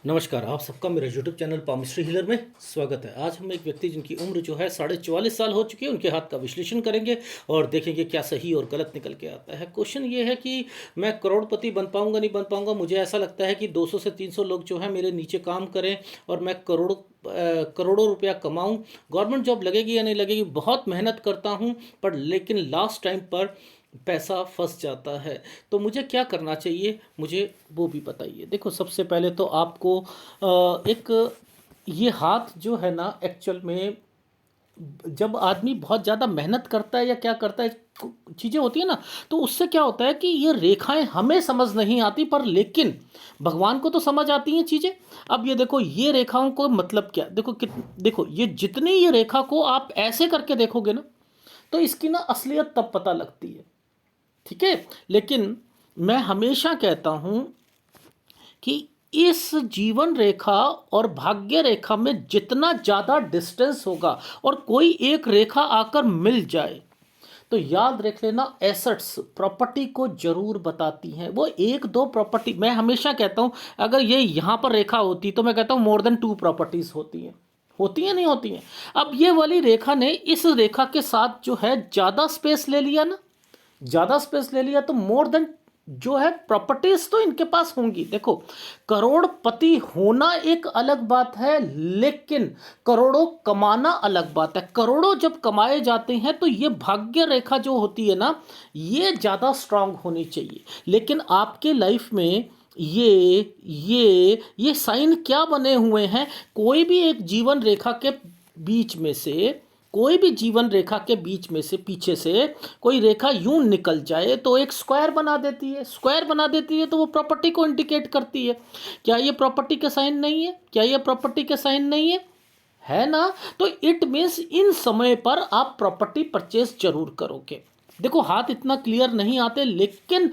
नमस्कार, आप सबका मेरे यूट्यूब चैनल पामिस्ट्री हीलर में स्वागत है। आज हम एक व्यक्ति जिनकी उम्र जो है 44.5 साल हो चुकी है, उनके हाथ का विश्लेषण करेंगे और देखेंगे क्या सही और गलत निकल के आता है। क्वेश्चन ये है कि मैं करोड़पति बन पाऊंगा नहीं बन पाऊंगा। मुझे ऐसा लगता है कि 200 से 300 लोग जो है मेरे नीचे काम करें और मैं करोड़ों रुपया कमाऊं। गवर्नमेंट जॉब लगेगी या नहीं लगेगी, बहुत मेहनत करता हूं, पर लेकिन लास्ट टाइम पर पैसा फंस जाता है। तो मुझे क्या करना चाहिए, मुझे वो भी बताइए। देखो, सबसे पहले तो आपको एक ये हाथ जो है ना, एक्चुअल में जब आदमी बहुत ज़्यादा मेहनत करता है या क्या करता है, चीज़ें होती है ना, तो उससे क्या होता है कि ये रेखाएं हमें समझ नहीं आती, पर लेकिन भगवान को तो समझ आती हैं चीज़ें। अब ये देखो, ये रेखाओं को मतलब क्या, देखो ये जितनी ये रेखा को आप ऐसे करके देखोगे ना, तो इसकी ना असलियत तब पता लगती है। ठीक है, लेकिन मैं हमेशा कहता हूं कि इस जीवन रेखा और भाग्य रेखा में जितना ज़्यादा डिस्टेंस होगा और कोई एक रेखा आकर मिल जाए, तो याद रख लेना, एसेट्स प्रॉपर्टी को जरूर बताती हैं। वो एक दो प्रॉपर्टी, मैं हमेशा कहता हूं, अगर ये यहां पर रेखा होती तो मैं कहता हूं मोर देन 2 प्रॉपर्टीज होती हैं। होती हैं नहीं होती हैं। अब ये वाली रेखा ने इस रेखा के साथ जो है ज़्यादा स्पेस ले लिया ना, ज़्यादा स्पेस ले लिया, तो मोर देन जो है प्रॉपर्टीज तो इनके पास होंगी। देखो, करोड़पति होना एक अलग बात है, लेकिन करोड़ों कमाना अलग बात है। करोड़ों जब कमाए जाते हैं तो ये भाग्य रेखा जो होती है ना, ये ज़्यादा स्ट्रांग होनी चाहिए। लेकिन आपके लाइफ में ये साइन क्या बने हुए हैं, कोई भी एक जीवन रेखा के बीच में से, कोई भी जीवन रेखा के बीच में से पीछे से कोई रेखा यूं निकल जाए तो एक स्क्वायर बना देती है। स्क्वायर बना देती है तो वो प्रॉपर्टी को इंडिकेट करती है। क्या ये प्रॉपर्टी के साइन नहीं है? क्या ये प्रॉपर्टी के साइन नहीं है ना? तो इट मीन्स इन समय पर आप प्रॉपर्टी परचेस जरूर करोगे। देखो, हाथ इतना क्लियर नहीं आते, लेकिन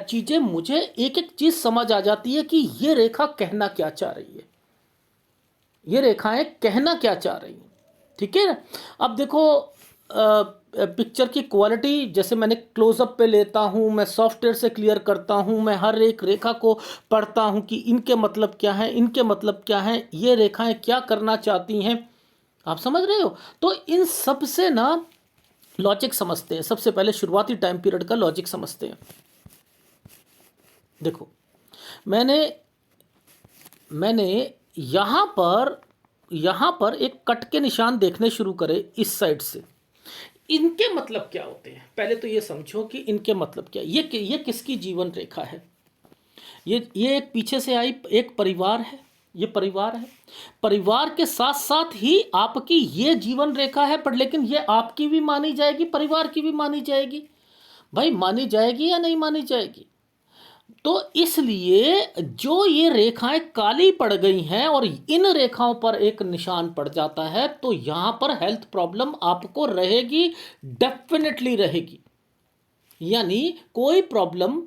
चीज़ें मुझे एक एक चीज़ समझ आ जाती है कि ये रेखा कहना क्या चाह रही है, ये रेखाएं कहना क्या चाह रही हैं। ठीक है ना? अब देखो, पिक्चर की क्वालिटी जैसे मैंने क्लोजअप पे लेता हूँ, मैं सॉफ्टवेयर से क्लियर करता हूँ, मैं हर एक रेखा को पढ़ता हूँ कि इनके मतलब क्या है, इनके मतलब क्या है, ये रेखाएं क्या करना चाहती हैं। आप समझ रहे हो? तो इन सब से ना लॉजिक समझते हैं। सबसे पहले शुरुआती टाइम पीरियड का लॉजिक समझते हैं। देखो, मैंने मैंने यहाँ पर एक कट के निशान देखने शुरू करे इस साइड से। इनके मतलब क्या होते हैं, पहले तो ये समझो कि इनके मतलब क्या है। ये किसकी जीवन रेखा है? ये एक पीछे से आई एक परिवार है। ये परिवार है। परिवार के साथ साथ ही आपकी ये जीवन रेखा है, पर लेकिन ये आपकी भी मानी जाएगी, परिवार की भी मानी जाएगी। भाई, मानी जाएगी या नहीं मानी जाएगी? तो इसलिए जो ये रेखाएं काली पड़ गई हैं और इन रेखाओं पर एक निशान पड़ जाता है, तो यहां पर हेल्थ प्रॉब्लम आपको रहेगी, डेफिनेटली रहेगी। यानी कोई प्रॉब्लम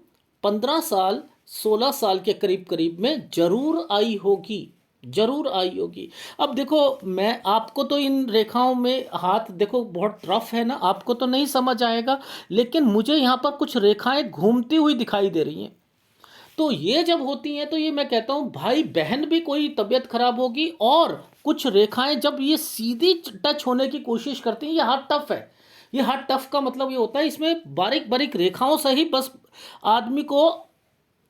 15 साल 16 साल के करीब करीब में जरूर आई होगी, जरूर आई होगी। अब देखो, मैं आपको तो इन रेखाओं में हाथ देखो बहुत रफ है ना, आपको तो नहीं समझ आएगा, लेकिन मुझे यहाँ पर कुछ रेखाएं घूमती हुई दिखाई दे रही हैं। तो ये जब होती हैं तो ये मैं कहता हूँ भाई बहन भी कोई तबीयत खराब होगी। और कुछ रेखाएं जब ये सीधी टच होने की कोशिश करती हैं, ये हाथ टफ है। ये हाथ टफ का मतलब ये होता है, इसमें बारीक बारीक रेखाओं से ही बस आदमी को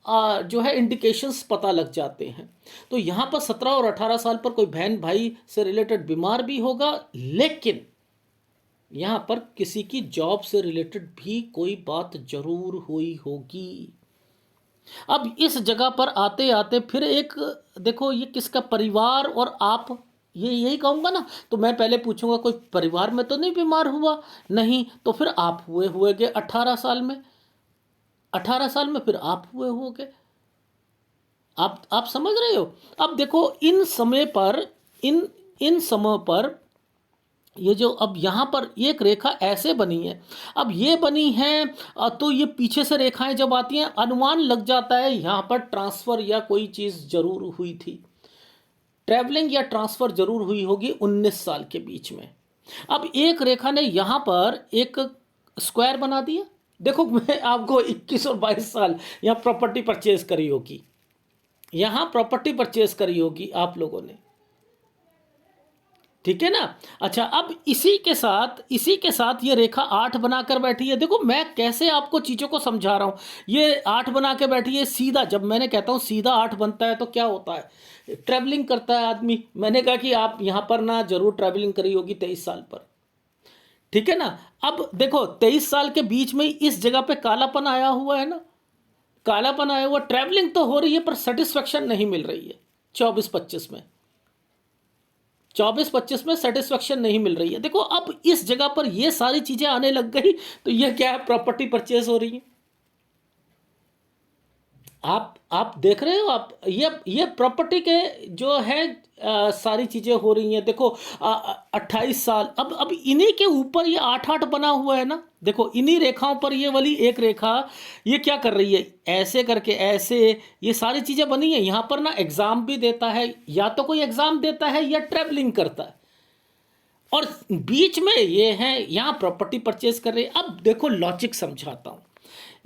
जो है इंडिकेशंस पता लग जाते हैं। तो यहाँ पर 17 और 18 साल पर कोई बहन भाई से रिलेटेड बीमार भी होगा, लेकिन यहाँ पर किसी की जॉब से रिलेटेड भी कोई बात जरूर हुई होगी। अब इस जगह पर आते आते फिर एक देखो, ये किसका परिवार और आप, ये यही कहूँगा ना। तो मैं पहले पूछूंगा कोई परिवार में तो नहीं बीमार हुआ? नहीं, तो फिर आप हुए गए 18 साल में, 18 साल में फिर आप हुए आप समझ रहे हो? अब देखो, इन इन समय पर ये जो अब यहाँ पर एक रेखा ऐसे बनी है, अब ये बनी है, तो ये पीछे से रेखाएं जब आती हैं, अनुमान लग जाता है यहाँ पर ट्रांसफ़र या कोई चीज़ जरूर हुई थी, ट्रैवलिंग या ट्रांसफ़र जरूर हुई होगी 19 साल के बीच में। अब एक रेखा ने यहाँ पर एक स्क्वायर बना दिया। देखो, मैं आपको 21 और 22 साल यहाँ प्रॉपर्टी परचेज करी होगी, यहां प्रॉपर्टी परचेज करी होगी आप लोगों ने, ठीक है ना। अच्छा, अब इसी के साथ ये रेखा 8 बनाकर बैठी है। देखो मैं कैसे आपको चीज़ों को समझा रहा हूँ। ये 8 बना के बैठी है सीधा। जब मैंने कहता हूँ सीधा 8 बनता है तो क्या होता है, ट्रैवलिंग करता है आदमी। मैंने कहा कि आप यहाँ पर ना जरूर ट्रैवलिंग करी होगी 23 साल पर, ठीक है ना। अब देखो 23 साल के बीच में इस जगह पे कालापन आया हुआ है ना, कालापन आया हुआ। ट्रैवलिंग तो हो रही है पर सेटिस्फेक्शन नहीं मिल रही है 24-25 में सेटिस्फेक्शन नहीं मिल रही है। देखो अब इस जगह पर ये सारी चीजें आने लग गई तो ये क्या है, प्रॉपर्टी परचेज हो रही है। आप देख रहे हो, आप ये प्रॉपर्टी के जो है सारी चीजें हो रही हैं। देखो 28 साल, अब इन्हीं के ऊपर ये 8-8 बना हुआ है ना। देखो इन्हीं रेखाओं पर ये वाली एक रेखा ये क्या कर रही है, ऐसे करके ऐसे ये सारी चीजें बनी है। यहां पर ना एग्जाम भी देता है, या तो कोई एग्जाम देता है या ट्रेवलिंग करता है, और बीच में ये है यहां प्रॉपर्टी परचेज कर रहे हैं। अब देखो लॉजिक समझाता हूं।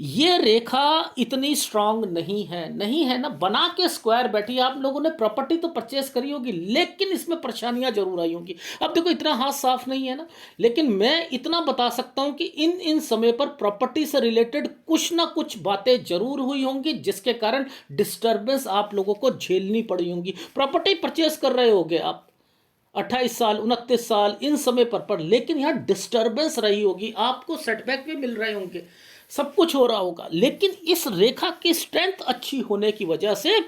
ये रेखा इतनी स्ट्रांग नहीं है ना, बना के स्क्वायर बैठी है। आप लोगों ने प्रॉपर्टी तो परचेस करी होगी लेकिन इसमें परेशानियां जरूर आई होंगी। अब देखो इतना हाथ साफ नहीं है ना, लेकिन मैं इतना बता सकता हूं कि इन समय पर प्रॉपर्टी से रिलेटेड कुछ ना कुछ बातें जरूर हुई होंगी जिसके कारण डिस्टर्बेंस आप लोगों को झेलनी पड़ी होंगी। प्रॉपर्टी परचेस कर रहे होगे आप 28 साल 29 साल इन समय पर लेकिन यहाँ डिस्टर्बेंस रही होगी, आपको सेटबैक भी मिल रहे होंगे, सब कुछ हो रहा होगा। लेकिन इस रेखा की स्ट्रेंथ अच्छी होने की वजह से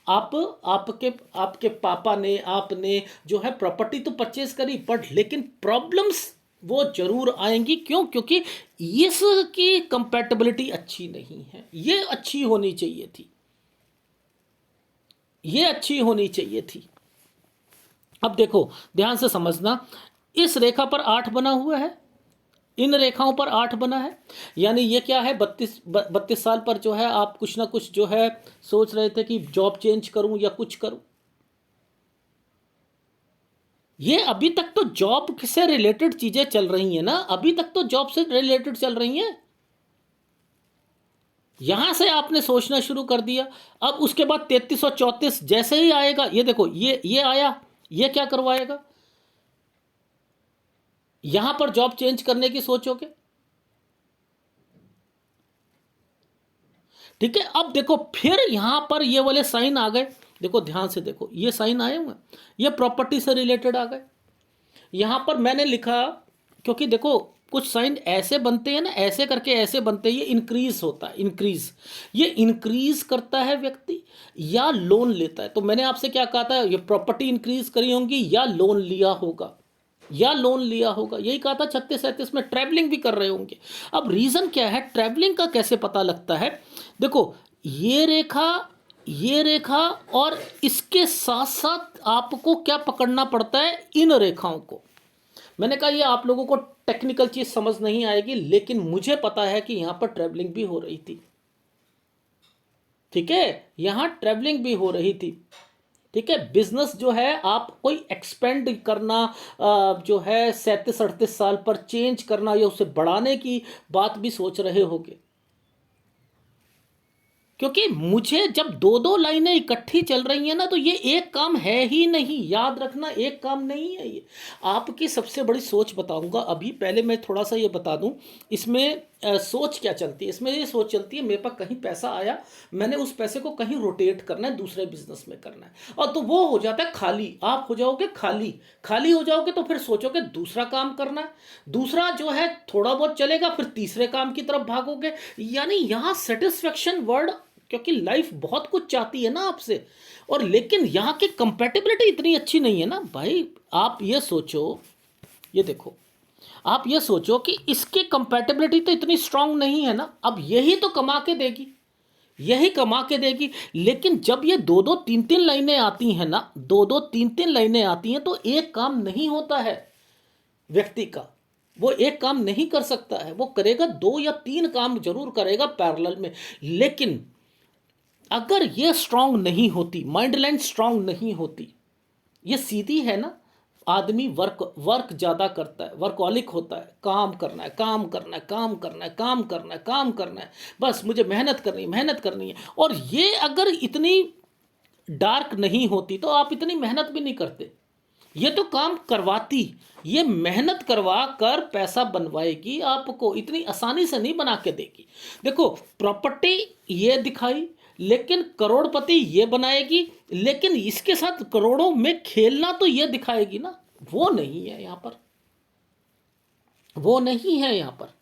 आप आपके आपके पापा ने आपने जो है प्रॉपर्टी तो परचेज करी, बट लेकिन प्रॉब्लम्स वो जरूर आएंगी। क्यों? क्योंकि इसकी कंपैटिबिलिटी अच्छी नहीं है। ये अच्छी होनी चाहिए थी, ये अच्छी होनी चाहिए थी। अब देखो ध्यान से समझना, इस रेखा पर 8 बना हुआ है, इन रेखाओं पर 8 बना है, यानी ये क्या है, 32 साल पर जो है आप कुछ ना कुछ जो है सोच रहे थे कि जॉब चेंज करूं या कुछ करूं। ये अभी तक तो जॉब से रिलेटेड चीजें चल रही हैं ना, अभी तक तो जॉब से रिलेटेड चल रही हैं। यहां से आपने सोचना शुरू कर दिया। अब उसके बाद 33 और 34 जैसे ही आएगा, ये देखो ये आया, ये क्या करवाएगा, यहां पर जॉब चेंज करने की सोचोगे, ठीक है। अब देखो फिर यहां पर ये वाले साइन आ गए। देखो ध्यान से देखो, ये साइन आए हुए, ये प्रॉपर्टी से रिलेटेड आ गए। यहां पर मैंने लिखा, क्योंकि देखो कुछ साइन ऐसे बनते हैं ना, ऐसे करके ऐसे बनते हैं, ये इंक्रीज होता है, इंक्रीज, ये इंक्रीज करता है व्यक्ति या लोन लेता है। तो मैंने आपसे क्या कहा था, ये प्रॉपर्टी इंक्रीज करी होंगी या लोन लिया होगा, या लोन लिया होगा, यही कहा था। 36-37 में ट्रैवलिंग भी कर रहे होंगे। अब रीजन क्या है, ट्रैवलिंग का कैसे पता लगता है, देखो ये रेखा और इसके साथ साथ आपको क्या पकड़ना पड़ता है, इन रेखाओं को। मैंने कहा ये आप लोगों को टेक्निकल चीज समझ नहीं आएगी, लेकिन मुझे पता है कि यहां पर ट्रैवलिंग भी हो रही थी, ठीक है, यहां ट्रैवलिंग भी हो रही थी, ठीक है। बिजनेस जो है आप कोई एक्सपेंड करना, जो है 37-38 साल पर चेंज करना या उसे बढ़ाने की बात भी सोच रहे होगे। क्योंकि मुझे जब दो दो लाइनें इकट्ठी चल रही हैं ना, तो ये एक काम है ही नहीं, याद रखना, एक काम नहीं है ये। आपकी सबसे बड़ी सोच बताऊंगा अभी, पहले मैं थोड़ा सा ये बता दूं इसमें सोच क्या चलती है। इसमें ये सोच चलती है, मेरे पास कहीं पैसा आया, मैंने उस पैसे को कहीं रोटेट करना है, दूसरे बिजनेस में करना है, और तो वो हो जाता है खाली। आप हो जाओगे खाली, खाली हो जाओगे तो फिर सोचोगे दूसरा काम करना है, दूसरा जो है थोड़ा बहुत चलेगा, फिर तीसरे काम की तरफ भागोगे। यानी यहाँ सेटिस्फेक्शन वर्ड, क्योंकि लाइफ बहुत कुछ चाहती है ना आपसे, और लेकिन यहाँ की कंपेटेबिलिटी इतनी अच्छी नहीं है ना भाई। आप ये सोचो, ये देखो, आप ये सोचो कि इसकी कंपेटेबिलिटी तो इतनी स्ट्रांग नहीं है ना। अब यही तो कमा के देगी, यही कमा के देगी। लेकिन जब ये दो दो तीन तीन लाइनें आती हैं ना, दो दो तीन तीन लाइनें आती हैं, तो एक काम नहीं होता है व्यक्ति का, वो एक काम नहीं कर सकता है, वो करेगा 2 या 3 काम जरूर करेगा पैरेलल में। लेकिन अगर ये स्ट्रांग नहीं होती, माइंड लाइन स्ट्रांग नहीं होती, ये सीधी है ना, आदमी वर्क वर्क ज़्यादा करता है, वर्कॉलिक होता है, काम करना है, काम करना है, काम करना है, काम करना है, काम करना है, बस मुझे मेहनत करनी है, मेहनत करनी है। और ये अगर इतनी डार्क नहीं होती तो आप इतनी मेहनत भी नहीं करते। ये तो काम करवाती, ये मेहनत करवा कर पैसा बनवाएगी, आपको इतनी आसानी से नहीं बना के देगी। देखो प्रॉपर्टी ये दिखाई, लेकिन करोड़पति ये बनाएगी, लेकिन इसके साथ करोड़ों में खेलना तो ये दिखाएगी ना, वो नहीं है यहां पर, वो नहीं है यहां पर।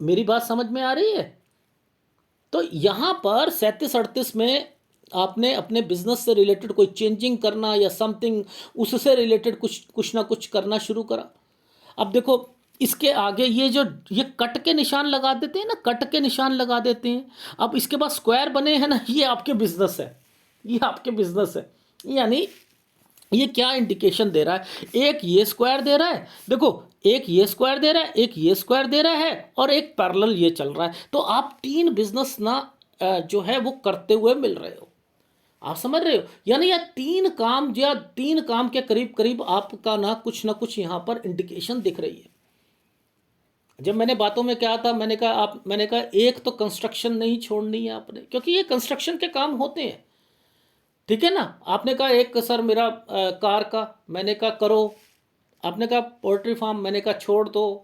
मेरी बात समझ में आ रही है? तो यहां पर 37-38 में आपने अपने बिजनेस से रिलेटेड कोई चेंजिंग करना या समथिंग उससे रिलेटेड कुछ कुछ ना कुछ करना शुरू करा। अब देखो इसके आगे ये जो ये कट के निशान लगा देते हैं ना, कट के निशान लगा देते हैं। अब इसके बाद स्क्वायर बने हैं ना, ये आपके बिजनेस है, ये आपके बिजनेस है। यानी ये क्या इंडिकेशन दे रहा है, एक ये स्क्वायर दे रहा है, देखो एक ये स्क्वायर दे रहा है, एक ये स्क्वायर दे रहा है, और एक पैरेलल ये चल रहा है। तो आप 3 बिजनेस ना जो है वो करते हुए मिल रहे हो। आप समझ रहे हो? यानी यह 3 काम या 3 काम के करीब करीब आपका ना कुछ यहां पर इंडिकेशन दिख रही है। जब मैंने बातों में क्या था, मैंने कहा एक तो कंस्ट्रक्शन नहीं छोड़नी है आपने, क्योंकि ये कंस्ट्रक्शन के काम होते हैं, ठीक है ना। आपने कहा एक सर मेरा कार का, मैंने कहा करो। आपने कहा पोल्ट्री फार्म, मैंने कहा छोड़ दो।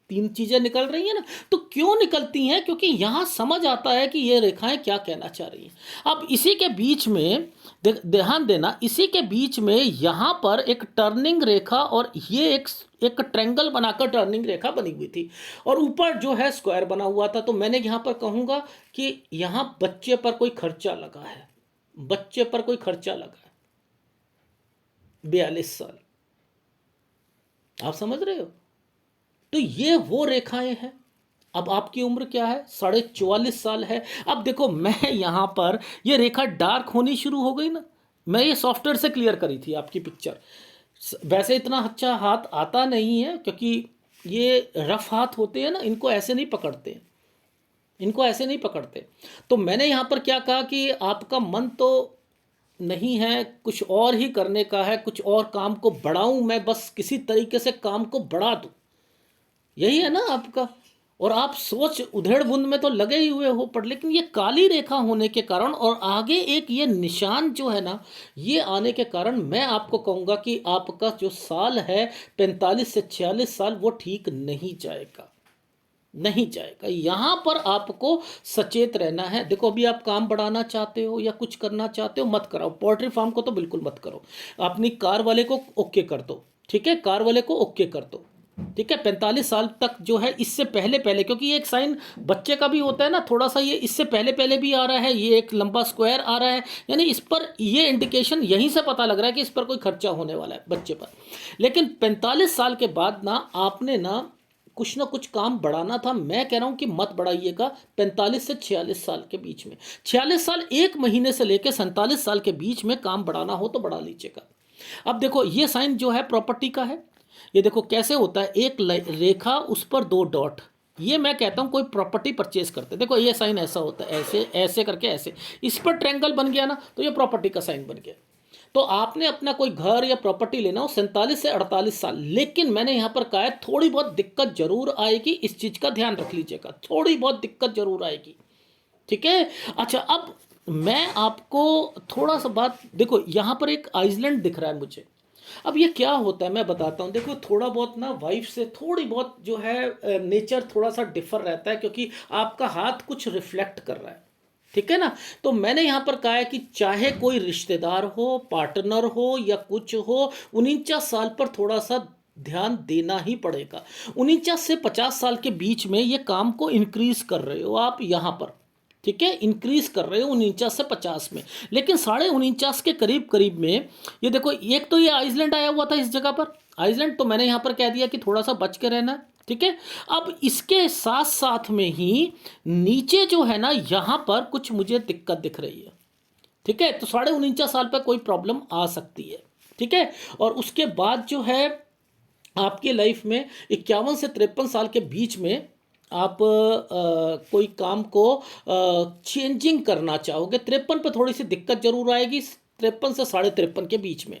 3 चीजें निकल रही हैं ना। तो क्यों निकलती हैं? क्योंकि यहां समझ आता है कि ये रेखाएं क्या कहना चाह रही हैं। अब इसी के बीच में ध्यान देना, इसी के बीच में यहां पर एक टर्निंग रेखा और ये एक ट्रायंगल बनाकर टर्निंग रेखा बनी हुई थी, और ऊपर जो है स्क्वायर बना हुआ था। तो मैंने यहां पर कहूंगा कि यहां बच्चे पर कोई खर्चा लगा है, बच्चे पर कोई खर्चा लगा है। 42 साल, आप समझ रहे हो? तो ये वो रेखाएं हैं। अब आपकी उम्र क्या है? 44.5 साल है। अब देखो मैं यहां पर ये रेखा डार्क होनी शुरू हो गई ना, मैं ये सॉफ्टवेयर से क्लियर करी थी आपकी पिक्चर। वैसे इतना अच्छा हाथ आता नहीं है, क्योंकि ये रफ हाथ होते हैं ना, इनको ऐसे नहीं पकड़ते, इनको ऐसे नहीं पकड़ते। तो मैंने यहां पर क्या कहा कि आपका मन तो नहीं है, कुछ और ही करने का है, कुछ और काम को बढ़ाऊं मैं, बस किसी तरीके से काम को बढ़ा दूं, यही है ना आपका। और आप सोच उधेड़ बुन में तो लगे ही हुए हो, पर लेकिन ये काली रेखा होने के कारण और आगे एक ये निशान जो है ना, ये आने के कारण मैं आपको कहूँगा कि आपका जो साल है 45 से 46 साल, वो ठीक नहीं जाएगा, नहीं जाएगा। यहाँ पर आपको सचेत रहना है। देखो अभी आप काम बढ़ाना चाहते हो या कुछ करना चाहते हो, मत कराओ। पोल्ट्री फार्म को तो बिल्कुल मत करो। अपनी कार वाले को ओके कर दो, ठीक है, कार वाले को ओके कर दो, ठीक है। 45 साल तक जो है, इससे पहले पहले, क्योंकि ये एक साइन बच्चे का भी होता है ना थोड़ा सा, ये इससे पहले पहले भी आ रहा है, ये एक लंबा स्क्वायर आ रहा है, यानी इस पर ये इंडिकेशन यहीं से पता लग रहा है कि इस पर कोई खर्चा होने वाला है बच्चे पर। लेकिन 45 साल के बाद ना आपने कुछ ना कुछ काम बढ़ाना था। मैं कह रहा हूं कि मत बढ़ाइएगा 45 से 46 साल के बीच में। 46 साल 1 महीने से लेकर 47 साल के बीच में काम बढ़ाना हो तो बढ़ा लीजिएगा। अब देखो ये साइन जो है प्रॉपर्टी का है। ये देखो कैसे होता है, एक रेखा उस पर 2 डॉट। ये मैं कहता हूं कोई प्रॉपर्टी परचेज करते, देखो ये साइन ऐसा होता है, ऐसे ऐसे करके ऐसे, इस पर ट्रायंगल बन गया ना, तो ये प्रॉपर्टी का साइन बन गया। तो आपने अपना कोई घर या प्रॉपर्टी लेना हो 47 से 48 साल। लेकिन मैंने यहां पर कहा है थोड़ी बहुत दिक्कत जरूर आएगी, इस चीज का ध्यान रख लीजिएगा, थोड़ी बहुत दिक्कत जरूर आएगी, ठीक है। अच्छा अब मैं आपको थोड़ा सा बात, देखो यहां पर एक आइसलैंड दिख रहा है मुझे। अब ये क्या होता है मैं बताता हूँ। देखो थोड़ा बहुत ना वाइफ से थोड़ी बहुत जो है नेचर थोड़ा सा डिफर रहता है, क्योंकि आपका हाथ कुछ रिफ्लेक्ट कर रहा है, ठीक है ना। तो मैंने यहां पर कहा है कि चाहे कोई रिश्तेदार हो, पार्टनर हो या कुछ हो, 49 साल पर थोड़ा सा ध्यान देना ही पड़ेगा। 49 से 50 साल के बीच में ये काम को इंक्रीज कर रहे हो आप यहां पर, ठीक है, इंक्रीज कर रहे हो 49 से 50 में। लेकिन 49.5 के करीब करीब में ये देखो, एक तो ये आइसलैंड आया हुआ था इस जगह पर, आइसलैंड, तो मैंने यहां पर कह दिया कि थोड़ा सा बच के रहना, ठीक है। अब इसके साथ साथ में ही नीचे जो है ना, यहां पर कुछ मुझे दिक्कत दिख रही है, ठीक है। तो 49.5 साल पर कोई प्रॉब्लम आ सकती है, ठीक है। और उसके बाद जो है आपकी लाइफ में 51 से 53 साल के बीच में आप कोई काम को चेंजिंग करना चाहोगे। 53 पे थोड़ी सी दिक्कत जरूर आएगी, 53 से 53.5 के बीच में।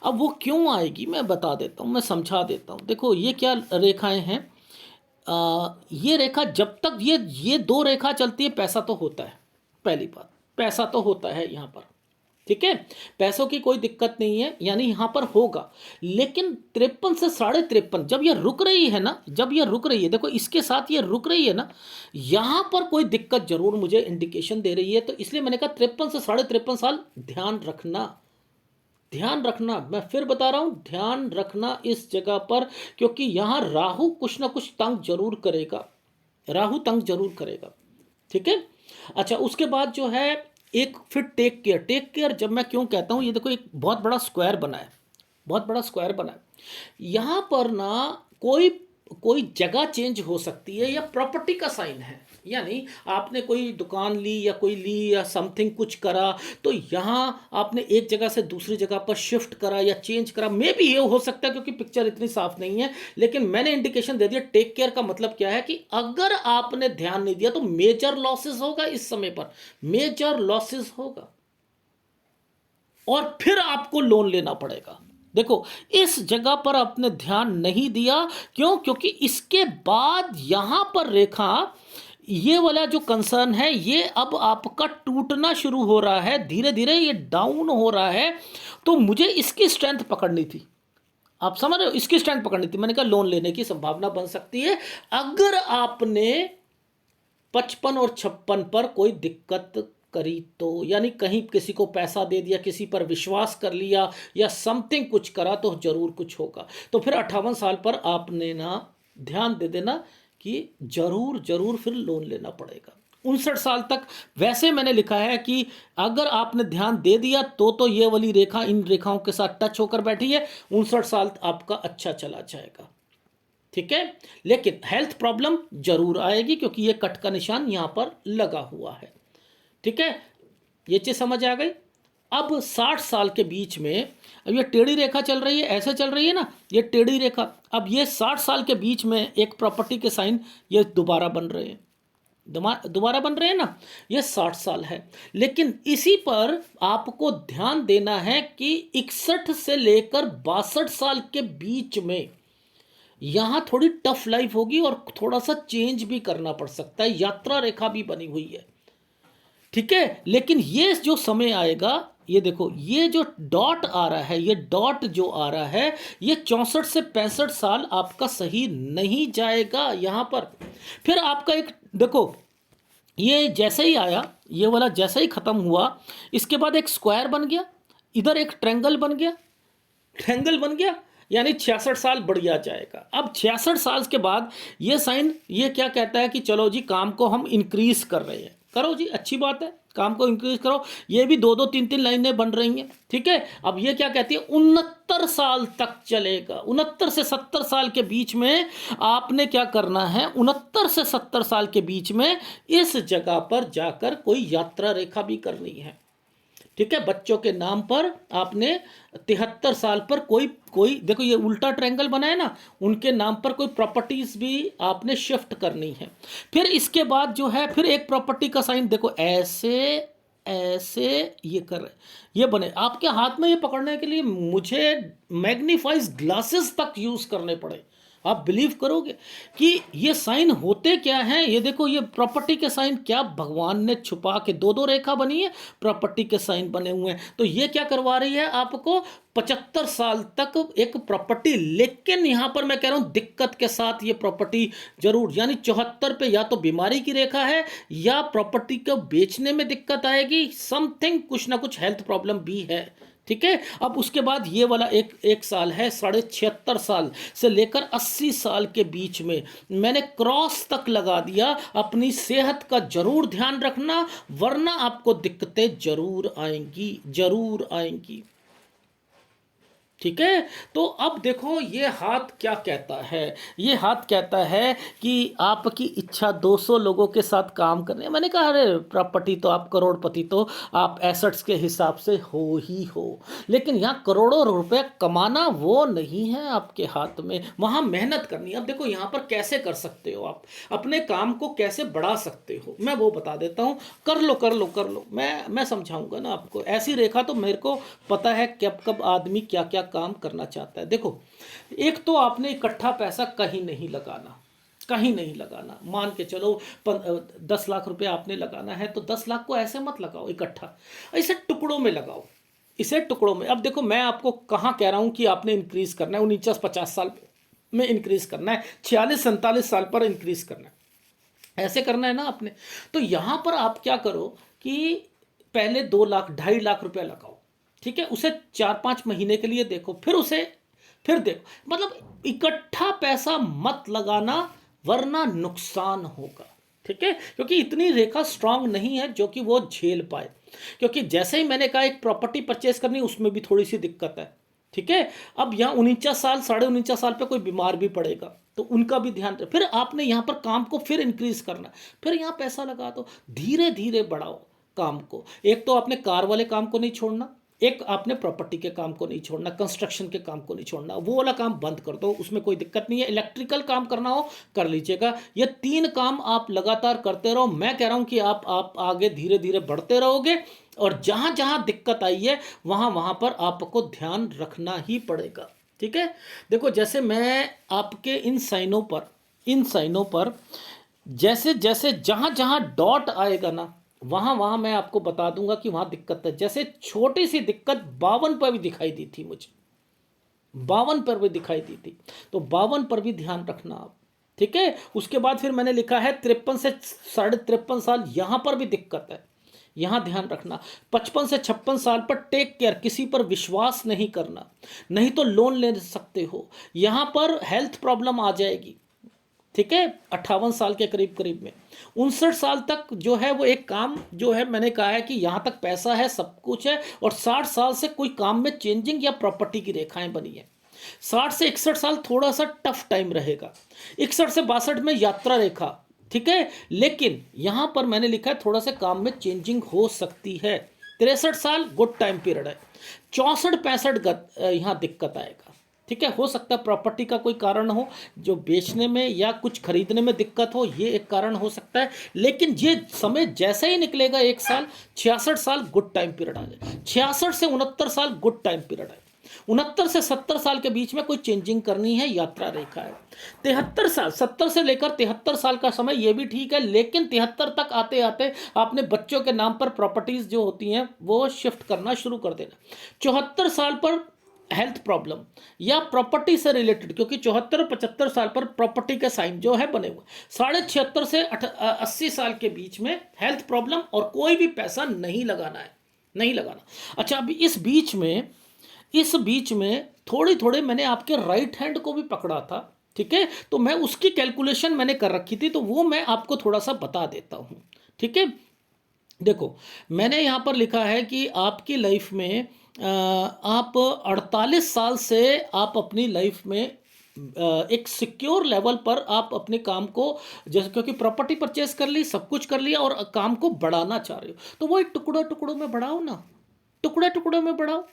अब वो क्यों आएगी मैं बता देता हूँ, मैं समझा देता हूँ। देखो ये क्या रेखाएं हैं, ये रेखा जब तक ये 2 रेखा चलती है पैसा तो होता है, पहली बात, पैसा तो होता है यहाँ पर, ठीक है, पैसों की कोई दिक्कत नहीं है, यानी यहाँ पर होगा। लेकिन 53 से 53.5 जब ये रुक रही है ना, जब ये रुक रही है, देखो इसके साथ ये रुक रही है ना, यहाँ पर कोई दिक्कत जरूर मुझे इंडिकेशन दे रही है। तो इसलिए मैंने कहा 53 से 53.5 साल ध्यान रखना, ध्यान रखना। मैं फिर बता रहा हूं, ध्यान रखना इस जगह पर, क्योंकि यहां राहु कुछ ना कुछ तंग जरूर करेगा, राहु तंग जरूर करेगा, ठीक है। अच्छा, उसके बाद जो है एक फिर टेक केयर। टेक केयर जब मैं क्यों कहता हूं, ये देखो एक बहुत बड़ा स्क्वायर बना है, बहुत बड़ा स्क्वायर बना है। यहां पर ना कोई कोई जगह चेंज हो सकती है, या प्रॉपर्टी का साइन है, यानी आपने कोई दुकान ली या कोई ली या समथिंग कुछ करा, तो यहाँ आपने एक जगह से दूसरी जगह पर शिफ्ट करा या चेंज करा। मे भी ये हो सकता है, क्योंकि पिक्चर इतनी साफ नहीं है, लेकिन मैंने इंडिकेशन दे दिया। टेक केयर का मतलब क्या है कि अगर आपने ध्यान नहीं दिया तो मेजर लॉसेस होगा, इस समय पर मेजर लॉसेस होगा, और फिर आपको लोन लेना पड़ेगा। देखो इस जगह पर आपने ध्यान नहीं दिया, क्यों? क्योंकि इसके बाद यहां पर रेखा, ये वाला जो कंसर्न है, ये अब आपका टूटना शुरू हो रहा है, धीरे धीरे ये डाउन हो रहा है। तो मुझे इसकी स्ट्रेंथ पकड़नी थी, आप समझ रहे हो, इसकी स्ट्रेंथ पकड़नी थी। मैंने कहा लोन लेने की संभावना बन सकती है अगर आपने 55 और 56 पर कोई दिक्कत करी तो, यानी कहीं किसी को पैसा दे दिया, किसी पर विश्वास कर लिया, या समथिंग कुछ करा, तो जरूर कुछ होगा। तो फिर 58 साल पर आपने ना ध्यान दे देना कि जरूर जरूर फिर लोन लेना पड़ेगा। 59 साल तक वैसे मैंने लिखा है कि अगर आपने ध्यान दे दिया तो ये वाली रेखा इन रेखाओं के साथ टच होकर बैठी है, 59 साल आपका अच्छा चला जाएगा, ठीक है। लेकिन हेल्थ प्रॉब्लम जरूर आएगी, क्योंकि ये कट का निशान यहां पर लगा हुआ है, ठीक है। ये चीज समझ आ गई। अब 60 साल के बीच में, अब ये टेढ़ी रेखा चल रही है, ऐसे चल रही है ना, ये टेढ़ी रेखा। अब ये 60 साल के बीच में एक प्रॉपर्टी के साइन ये दोबारा बन रहे हैं, दोबारा बन रहे हैं ना, ये 60 साल है। लेकिन इसी पर आपको ध्यान देना है कि 61 से लेकर 62 साल के बीच में यहां थोड़ी टफ लाइफ होगी, और थोड़ा सा चेंज भी करना पड़ सकता है, यात्रा रेखा भी बनी हुई है, ठीक है। लेकिन ये जो समय आएगा, ये देखो ये जो डॉट आ रहा है, ये डॉट जो आ रहा है, ये 64 से 65 साल आपका सही नहीं जाएगा यहां पर। फिर आपका एक देखो, ये जैसे ही आया, ये वाला जैसे ही खत्म हुआ, इसके बाद एक स्क्वायर बन गया, इधर एक ट्रायंगल बन गया, ट्रायंगल बन गया, यानी 66 साल बढ़िया जाएगा। अब 66 साल के बाद ये साइन ये क्या कहता है कि चलो जी काम को हम इंक्रीज कर रहे हैं, करो जी, अच्छी बात है, काम को इंक्रीज करो। ये भी 2-2 3-3 लाइनें बन रही हैं, ठीक है। अब ये क्या कहती है, 69 साल तक चलेगा। 69 से 70 साल के बीच में आपने क्या करना है, 69 से 70 साल के बीच में इस जगह पर जाकर कोई यात्रा रेखा भी करनी है, ठीक है। बच्चों के नाम पर आपने 73 साल पर कोई कोई देखो ये उल्टा ट्रायंगल बना है ना, उनके नाम पर कोई प्रॉपर्टीज भी आपने शिफ्ट करनी है। फिर इसके बाद जो है, फिर एक प्रॉपर्टी का साइन देखो, ऐसे ऐसे ये कर, ये बने। आपके हाथ में ये पकड़ने के लिए मुझे मैग्नीफाइज ग्लासेस तक यूज करने पड़े। आप बिलीव करोगे कि ये साइन होते क्या हैं? ये देखो, ये प्रॉपर्टी के साइन क्या भगवान ने छुपा के 2-2 रेखा बनी है, प्रॉपर्टी के साइन बने हुए हैं। तो ये क्या करवा रही है आपको, 75 साल तक एक प्रॉपर्टी। लेकिन यहां पर मैं कह रहा हूं दिक्कत के साथ ये प्रॉपर्टी जरूर, यानी 74 पे या तो बीमारी की रेखा है, या प्रॉपर्टी को बेचने में दिक्कत आएगी, समथिंग कुछ ना कुछ हेल्थ प्रॉब्लम भी है, ठीक है। अब उसके बाद ये वाला एक साल है, 76.5 साल से लेकर 80 साल के बीच में मैंने क्रॉस तक लगा दिया। अपनी सेहत का जरूर ध्यान रखना, वरना आपको दिक्कतें जरूर आएंगी, जरूर आएंगी, ठीक है। तो अब देखो ये हाथ क्या कहता है, ये हाथ कहता है कि आपकी इच्छा 200 लोगों के साथ काम करने। मैंने कहा अरे प्रॉपर्टी तो आप करोड़पति, तो आप एसेट्स के हिसाब से हो ही हो, लेकिन यहाँ करोड़ों रुपए कमाना वो नहीं है आपके हाथ में, वहाँ मेहनत करनी है। अब देखो यहाँ पर कैसे कर सकते हो, आप अपने काम को कैसे बढ़ा सकते हो, मैं वो बता देता हूँ। कर लो कर लो कर लो, मैं समझाऊंगा ना आपको। ऐसी रेखा तो मेरे को पता है कब कब आदमी क्या क्या काम करना चाहता है। देखो, एक तो आपने इकट्ठा पैसा कहीं नहीं लगाना, कहीं नहीं लगाना। मान के चलो 10 लाख रुपए आपने लगाना है तो 10 लाख को ऐसे मत लगाओ इकट्ठा, इसे टुकड़ों में लगाओ, इसे टुकड़ों में। अब देखो मैं आपको कहाँ कह रहा हूँ कि आपने इंक्रीज करना है 49-50 साल में इंक्रीज करना है, 46-47 साल पर इंक्रीज करना है, ऐसे करना है ना आपने। तो यहां पर आप क्या करो कि पहले 2 लाख 2.5 लाख रुपया लगाओ, ठीक है, उसे 4-5 महीने के लिए देखो, फिर उसे फिर देखो, मतलब इकट्ठा पैसा मत लगाना वरना नुकसान होगा, ठीक है, क्योंकि इतनी रेखा स्ट्रांग नहीं है जो कि वो झेल पाए। क्योंकि जैसे ही मैंने कहा एक प्रॉपर्टी परचेस करनी, उसमें भी थोड़ी सी दिक्कत है, ठीक है। अब यहाँ 49 साल 49.5 साल पे कोई बीमार भी पड़ेगा तो उनका भी ध्यान रहे। फिर आपने यहाँ पर काम को फिर इंक्रीज करना, फिर यहाँ पैसा लगा दो, धीरे धीरे बढ़ाओ काम को। एक तो आपने कार वाले काम को नहीं छोड़ना, एक आपने प्रॉपर्टी के काम को नहीं छोड़ना, कंस्ट्रक्शन के काम को नहीं छोड़ना, वो वाला काम बंद कर दो, उसमें कोई दिक्कत नहीं है। इलेक्ट्रिकल काम करना हो कर लीजिएगा, ये 3 काम आप लगातार करते रहो। मैं कह रहा हूं कि आप आगे धीरे धीरे बढ़ते रहोगे, और जहां जहां दिक्कत आई है वहां वहां पर आपको ध्यान रखना ही पड़ेगा, ठीक है। देखो जैसे मैं आपके इन साइनों पर जैसे जैसे जहां जहां डॉट आएगा ना, वहां वहां मैं आपको बता दूंगा कि वहां दिक्कत है। जैसे छोटी सी दिक्कत 52 पर भी दिखाई दी थी मुझे, 52 पर भी दिखाई दी थी, तो 52 पर भी ध्यान रखना आप, ठीक है। उसके बाद फिर मैंने लिखा है 53 से 53.5 साल, यहां पर भी दिक्कत है, यहां ध्यान रखना। 55 से 56 साल पर टेक केयर, किसी पर विश्वास नहीं करना, नहीं तो लोन ले सकते हो। यहां पर हेल्थ प्रॉब्लम आ जाएगी, ठीक है। 58 साल के करीब करीब में 59 साल तक जो है वो एक काम जो है, मैंने कहा है कि यहां तक पैसा है, सब कुछ है, और 60 साल से कोई काम में चेंजिंग या प्रॉपर्टी की रेखाएं बनी है। 60 से 61 साल थोड़ा सा टफ टाइम रहेगा, 61 से 62 में यात्रा रेखा, ठीक है। लेकिन यहां पर मैंने लिखा है थोड़ा सा काम में चेंजिंग हो सकती है। 63 साल गुड टाइम पीरियड है। 64-65 यहाँ दिक्कत आएगा, ठीक है। हो सकता है प्रॉपर्टी का कोई कारण हो, जो बेचने में या कुछ खरीदने में दिक्कत हो, ये एक कारण हो सकता है। लेकिन ये समय जैसे ही निकलेगा 1 साल, 66 साल गुड टाइम पीरियड आ जाए, 66 से 69 साल गुड टाइम पीरियड है। 69 से 70 साल के बीच में कोई चेंजिंग करनी है, यात्रा रेखा है। 73 साल, 70 से लेकर 73 साल का समय ये भी ठीक है, लेकिन 73 तक आते आते आपने बच्चों के नाम पर प्रॉपर्टीज जो होती हैं वो शिफ्ट करना शुरू कर देना। 74 साल पर हेल्थ प्रॉब्लम या प्रॉपर्टी से रिलेटेड, क्योंकि 74-75 साल पर प्रॉपर्टी के साइन जो है बने हुए। 76.5 से 80 साल के बीच में हेल्थ प्रॉब्लम, और कोई भी पैसा नहीं लगाना है, नहीं लगाना। अच्छा, अभी इस बीच में थोड़ी थोड़े मैंने आपके राइट हैंड को भी पकड़ा था, ठीक है, तो मैं उसकी कैलकुलेशन मैंने कर रखी थी, तो वो मैं आपको थोड़ा सा बता देता हूँ, ठीक है। देखो मैंने यहाँ पर लिखा है कि आपकी लाइफ में आप 48 साल से आप अपनी लाइफ में एक सिक्योर लेवल पर आप अपने काम को, जैसे क्योंकि प्रॉपर्टी परचेस कर ली, सब कुछ कर लिया, और काम को बढ़ाना चाह रहे हो, तो वही टुकड़ों टुकड़ों में बढ़ाओ ना, टुकड़े टुकड़ों में बढ़ाओ,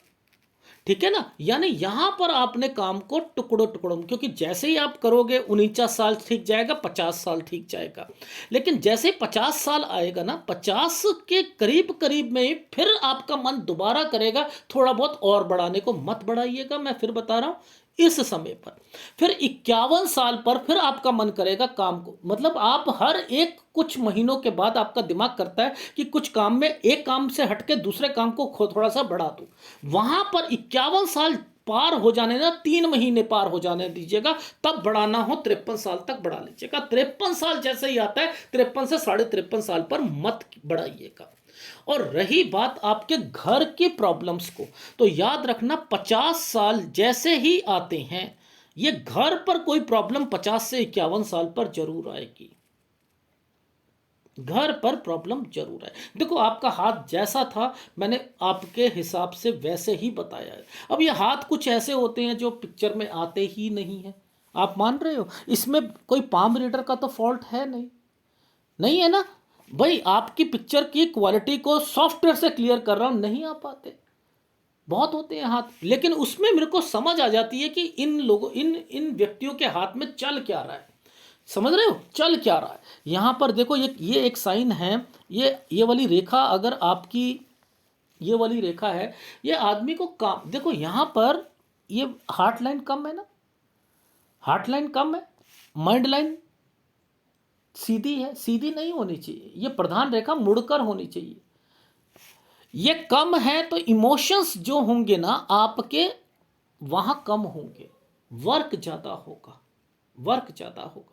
ठीक है ना। यानी यहां पर आपने काम को टुकड़ों टुकड़ों में, क्योंकि जैसे ही आप करोगे 49 साल ठीक जाएगा, 50 साल ठीक जाएगा, लेकिन जैसे 50 साल आएगा ना, 50 के करीब करीब में ही फिर आपका मन दोबारा करेगा थोड़ा बहुत और बढ़ाने को। मत बढ़ाइएगा, मैं फिर बता रहा हूं, इस समय पर फिर 51 साल पर फिर आपका मन करेगा काम को, मतलब आप हर एक कुछ महीनों के बाद आपका दिमाग करता है कि कुछ काम में, एक काम से हटके दूसरे काम को थोड़ा सा बढ़ा दूं। वहां पर 51 साल पार हो जाने ना, 3 महीने पार हो जाने दीजिएगा, तब बढ़ाना हो 53 साल तक बढ़ा लीजिएगा। 53 साल जैसे ही आता है, 53 से 53.5 साल पर मत बढ़ाइएगा। और रही बात आपके घर की प्रॉब्लम्स को, तो याद रखना 50 साल जैसे ही आते हैं, ये घर पर कोई प्रॉब्लम 50 से 51 साल पर जरूर आएगी, घर पर प्रॉब्लम जरूर है। देखो आपका हाथ जैसा था मैंने आपके हिसाब से वैसे ही बताया है। अब ये हाथ कुछ ऐसे होते हैं जो पिक्चर में आते ही नहीं है, आप मान रहे हो, इसमें कोई पाम रीडर का तो फॉल्ट है नहीं, नहीं है ना भाई। आपकी पिक्चर की क्वालिटी को सॉफ्टवेयर से क्लियर कर रहा हूं, नहीं आ पाते, बहुत होते हैं हाथ, लेकिन उसमें मेरे को समझ आ जाती है कि इन लोगों इन इन व्यक्तियों के हाथ में चल क्या रहा है, समझ रहे हो चल क्या रहा है। यहां पर देखो ये एक साइन है, ये वाली रेखा अगर आपकी ये वाली रेखा है, ये आदमी को काम, देखो यहां पर ये हार्ट लाइन कम है ना, हार्ट लाइन कम है, माइंड लाइन सीधी है, सीधी नहीं होनी चाहिए, ये प्रधान रेखा मुड़कर होनी चाहिए। ये कम है तो इमोशंस जो होंगे ना आपके वहां कम होंगे, वर्क ज्यादा होगा, वर्क ज्यादा होगा।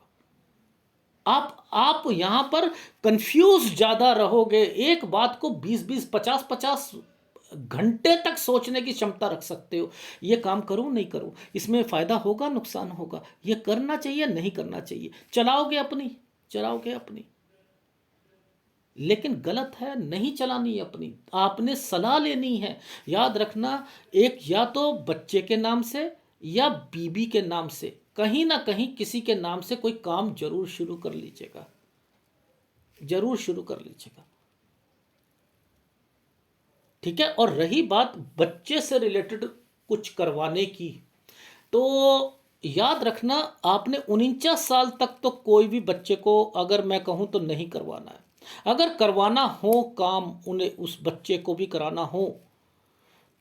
आप यहां पर कंफ्यूज ज्यादा रहोगे, एक बात को 20-20 50-50 घंटे तक सोचने की क्षमता रख सकते हो। ये काम करूं नहीं करूं, इसमें फायदा होगा नुकसान होगा, ये करना चाहिए नहीं करना चाहिए, चलाओगे अपनी, चलाओगे अपनी। लेकिन गलत है, नहीं चलानी अपनी, आपने सलाह लेनी है। याद रखना, एक या तो बच्चे के नाम से या बीबी के नाम से, कहीं ना कहीं किसी के नाम से कोई काम जरूर शुरू कर लीजिएगा, जरूर शुरू कर लीजिएगा, ठीक है। और रही बात बच्चे से रिलेटेड कुछ करवाने की, तो याद रखना आपने 49 साल तक तो कोई भी बच्चे को अगर मैं कहूं तो नहीं करवाना है। अगर करवाना हो काम, उन्हें उस बच्चे को भी कराना हो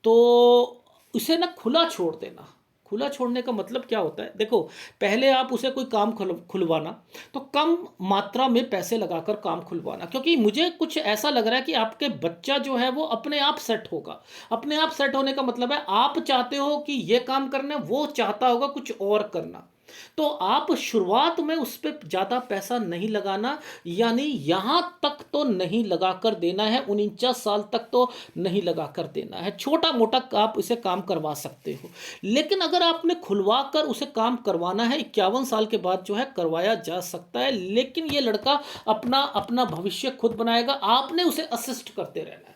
तो उसे ना खुला छोड़ देना। खुला छोड़ने का मतलब क्या होता है, देखो पहले आप उसे कोई काम खुलवाना तो कम मात्रा में पैसे लगाकर काम खुलवाना, क्योंकि मुझे कुछ ऐसा लग रहा है कि आपके बच्चा जो है वो अपने आप सेट होगा। अपने आप सेट होने का मतलब है आप चाहते हो कि ये काम करना, वो चाहता होगा कुछ और करना, तो आप शुरुआत में उस पर ज़्यादा पैसा नहीं लगाना, यानी यहाँ तक तो नहीं लगा कर देना है, 49 साल तक तो नहीं लगा कर देना है। छोटा मोटा आप इसे काम करवा सकते हो, लेकिन अगर आपने खुलवा कर उसे काम करवाना है 51 साल के बाद जो है करवाया जा सकता है, लेकिन ये लड़का अपना अपना भविष्य खुद बनाएगा, आपने उसे असिस्ट करते रहना है,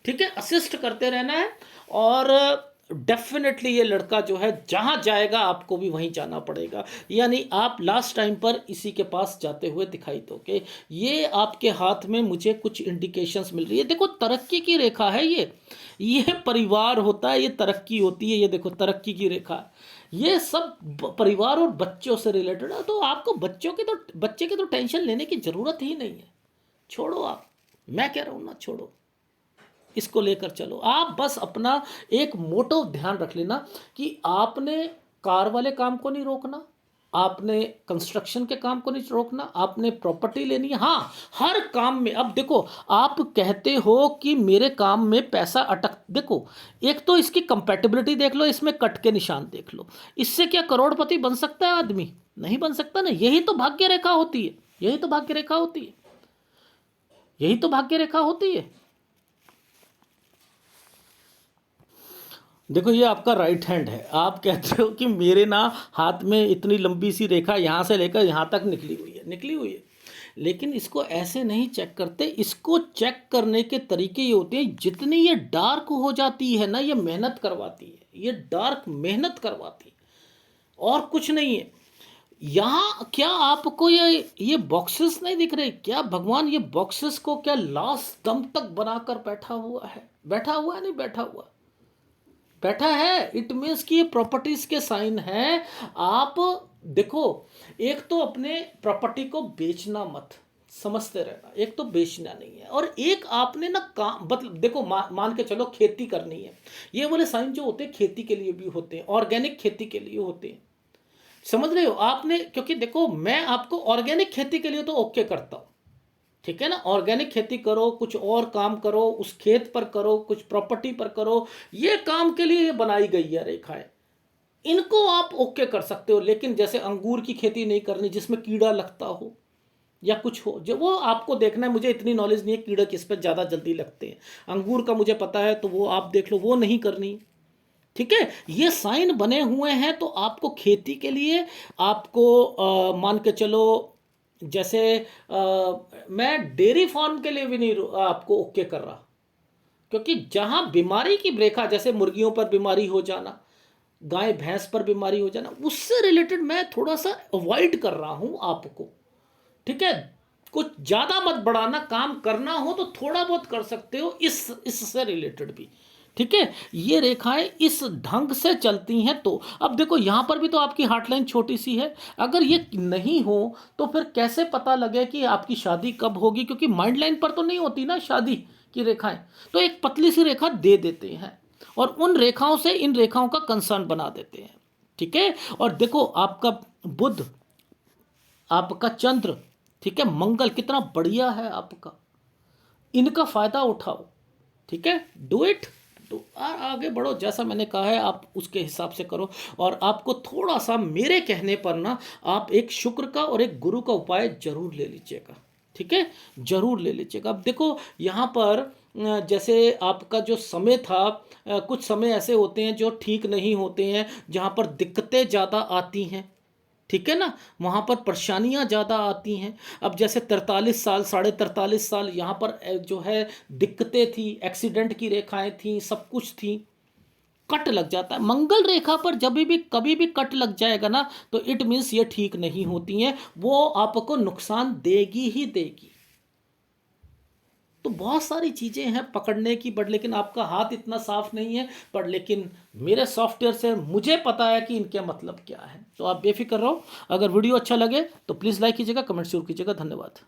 ठीक है, असिस्ट करते रहना है। और डेफिनेटली ये लड़का जो है जहां जाएगा आपको भी वहीं जाना पड़ेगा, यानी आप लास्ट टाइम पर इसी के पास जाते हुए दिखाई दोगे। ये आपके हाथ में मुझे कुछ इंडिकेशंस मिल रही है। देखो तरक्की की रेखा है ये परिवार होता है, ये तरक्की होती है, ये देखो तरक्की की रेखा, ये सब परिवार और बच्चों से रिलेटेड है। तो आपको बच्चे की तो टेंशन लेने की जरूरत ही नहीं है, छोड़ो आप, मैं कह रहा हूं ना छोड़ो, इसको लेकर चलो। आप बस अपना एक मोटो ध्यान रख लेना कि आपने कार वाले काम को नहीं रोकना, आपने कंस्ट्रक्शन के काम को नहीं रोकना, आपने प्रॉपर्टी लेनी है। हाँ, हर काम में अब देखो, आप कहते हो कि मेरे काम में पैसा अटक, देखो एक तो इसकी कंपैटिबिलिटी देख लो, इसमें कट के निशान देख लो, इससे क्या करोड़पति बन सकता है आदमी? नहीं बन सकता ना। यही तो भाग्य रेखा होती है, यही तो भाग्य रेखा होती है, यही तो भाग्य रेखा होती है। देखो ये आपका राइट हैंड है, आप कहते हो कि मेरे ना हाथ में इतनी लंबी सी रेखा यहाँ से लेकर यहाँ तक निकली हुई है, निकली हुई है, लेकिन इसको ऐसे नहीं चेक करते। इसको चेक करने के तरीके ये होते हैं, जितनी ये डार्क हो जाती है ना, ये मेहनत करवाती है, ये डार्क मेहनत करवाती है, और कुछ नहीं है। यहाँ क्या आपको ये बॉक्सेस नहीं दिख रहे क्या? भगवान ये बॉक्सेस को क्या लास्ट दम तक बनाकर बैठा हुआ है, बैठा हुआ है, नहीं बैठा हुआ, बैठा है। इट मीन्स कि ये प्रॉपर्टीज के साइन है। आप देखो, एक तो अपने प्रॉपर्टी को बेचना मत, समझते रहना, एक तो बेचना नहीं है, और एक आपने ना काम, मतलब देखो मान के चलो खेती करनी है, ये वाले साइन जो होते हैं खेती के लिए भी होते हैं, ऑर्गेनिक खेती के लिए होते हैं, समझ रहे हो आपने? क्योंकि देखो मैं आपको ऑर्गेनिक खेती के लिए तो ओके करता हूं, ठीक है ना, ऑर्गेनिक खेती करो, कुछ और काम करो, उस खेत पर करो, कुछ प्रॉपर्टी पर करो, ये काम के लिए ये बनाई गई है रेखाएं, इनको आप ओके कर सकते हो। लेकिन जैसे अंगूर की खेती नहीं करनी जिसमें कीड़ा लगता हो या कुछ हो, जो वो आपको देखना है, मुझे इतनी नॉलेज नहीं है कीड़ा किस पे ज़्यादा जल्दी लगते हैं, अंगूर का मुझे पता है, तो वो आप देख लो, वो नहीं करनी, ठीक है। ये साइन बने हुए हैं, तो आपको खेती के लिए आपको मान के चलो, जैसे मैं डेयरी फार्म के लिए भी नहीं आपको ओके कर रहा, क्योंकि जहां बीमारी की रेखा, जैसे मुर्गियों पर बीमारी हो जाना, गाय भैंस पर बीमारी हो जाना, उससे रिलेटेड मैं थोड़ा सा अवॉइड कर रहा हूं आपको, ठीक है। कुछ ज़्यादा मत बढ़ाना, काम करना हो तो थोड़ा बहुत कर सकते हो, इससे रिलेटेड भी, ठीक है। ये रेखाएं इस ढंग से चलती हैं। तो अब देखो यहाँ पर भी तो आपकी हार्ट लाइन छोटी सी है, अगर ये नहीं हो तो फिर कैसे पता लगे कि आपकी शादी कब होगी, क्योंकि माइंड लाइन पर तो नहीं होती ना शादी की रेखाएं, तो एक पतली सी रेखा दे देते हैं और उन रेखाओं से इन रेखाओं का कंसर्न बना देते हैं, ठीक है। और देखो आपका बुध, आपका चंद्र ठीक है, मंगल कितना बढ़िया है आपका, इनका फायदा उठाओ। ठीक है, डू इट। तो आगे बढ़ो, जैसा मैंने कहा है आप उसके हिसाब से करो। और आपको थोड़ा सा मेरे कहने पर ना आप एक शुक्र का और एक गुरु का उपाय जरूर ले लीजिएगा। ठीक है, जरूर ले लीजिएगा। अब देखो यहाँ पर जैसे आपका जो समय था, कुछ समय ऐसे होते हैं जो ठीक नहीं होते हैं, जहाँ पर दिक्कतें ज़्यादा आती हैं। ठीक है ना, वहाँ पर परेशानियाँ ज़्यादा आती हैं। अब जैसे 43 साल, 43.5 साल यहाँ पर जो है दिक्कतें थी, एक्सीडेंट की रेखाएं थी, सब कुछ थी, कट लग जाता है। मंगल रेखा पर जब भी कभी भी कट लग जाएगा ना, तो इट मीन्स ये ठीक नहीं होती हैं, वो आपको नुकसान देगी ही देगी। तो बहुत सारी चीज़ें हैं पकड़ने की, बट लेकिन आपका हाथ इतना साफ नहीं है, पर लेकिन मेरे सॉफ्टवेयर से मुझे पता है कि इनके मतलब क्या है। तो आप बेफिक्र रहो। अगर वीडियो अच्छा लगे तो प्लीज़ लाइक कीजिएगा, कमेंट जरूर कीजिएगा। धन्यवाद।